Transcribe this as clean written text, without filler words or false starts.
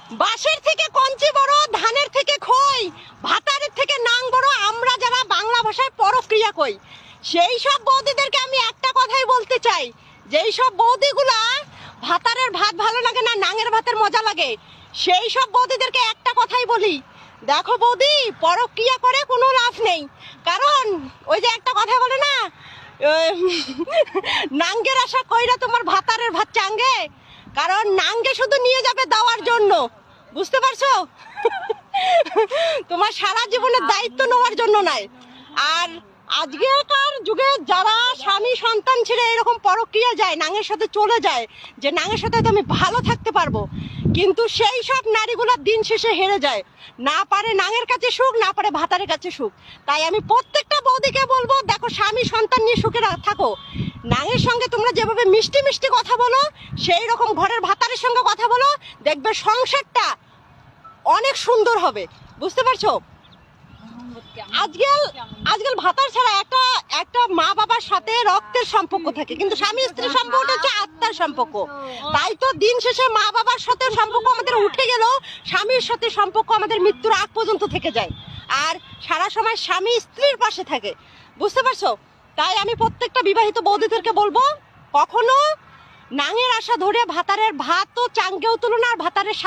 বাঁশের থেকে কঞ্চি বড়, ধানের থেকে খই, ভাতারের থেকে নাং বড়, আমরা যারা বাংলা ভাষায় পরক্রিয়া কই সেই সব বৌদিদেরকে আমি একটা কথাই বলতে চাই, যেই সব বৌদিগুলা ভাতারের ভাত ভালো লাগে না, নাঙের ভাতের মজা লাগে, সেই সব বৌদিদেরকে একটা কথাই বলি, দেখো বৌদি, পরক্রিয়া করে কোনো লাভ নেই। কারণ ওই যে একটা কথা বলে না, নাঙ্গের আশা কইরা তোমার ভাতারের ভাত চাঙ্গে। কারণ নাঙ্গে শুধু নিয়ে যাবে দেওয়ার জন্য, বুঝতে পারছো? তোমার সারা জীবনের দায়িত্ব নেওয়ার জন্য নয়। আর আজকেকার যুগে যারা স্বামী সন্তান ছেড়ে এরকম পরক্রিয়া যায়, নাঙের সাথে চলে যায়, যে নাঙের সাথে তো আমি ভালো থাকতে পারবো, কিন্তু সেই সব নারীগুলো দিন শেষে হেরে যায়। না পারে নাঙের কাছে সুখ, না পারে ভাতারের কাছে সুখ। তাই আমি প্রত্যেকটা বৌদিকে বলবো, দেখো স্বামী সন্তান নিয়ে সুখে থাকো। নাঙের সঙ্গে তোমরা যেভাবে মিষ্টি মিষ্টি কথা বলো, সেই রকম ঘরের ভাতারের সঙ্গে কথা বলো, দেখবে সংসারটা অনেক সুন্দর হবে। বুঝতে পারছো? আজকাল ভাতার ছাড়া একটা মা বাবার সাথে রক্তের সম্পর্ক থাকে, কিন্তু স্বামী স্ত্রীর সম্পর্কটা হচ্ছে আত্মার সম্পর্ক। তাই তো দিন শেষে মা বাবার সাথে সম্পর্ক আমাদের উঠে গেলেও স্বামীর সাথে সম্পর্ক আমাদের মৃত্যুর আগ পর্যন্ত থেকে যায়, আর সারা সময় স্বামী স্ত্রীর পাশে থাকে। বুঝতে পারছো? তাই আমি প্রত্যেকটা বিবাহিত বৌদিদেরকে বলবো, কখনো নাঙের আশা ধরে ভাতারের ভাতও চাঙ্গেও তুলো না, আর ভাতারের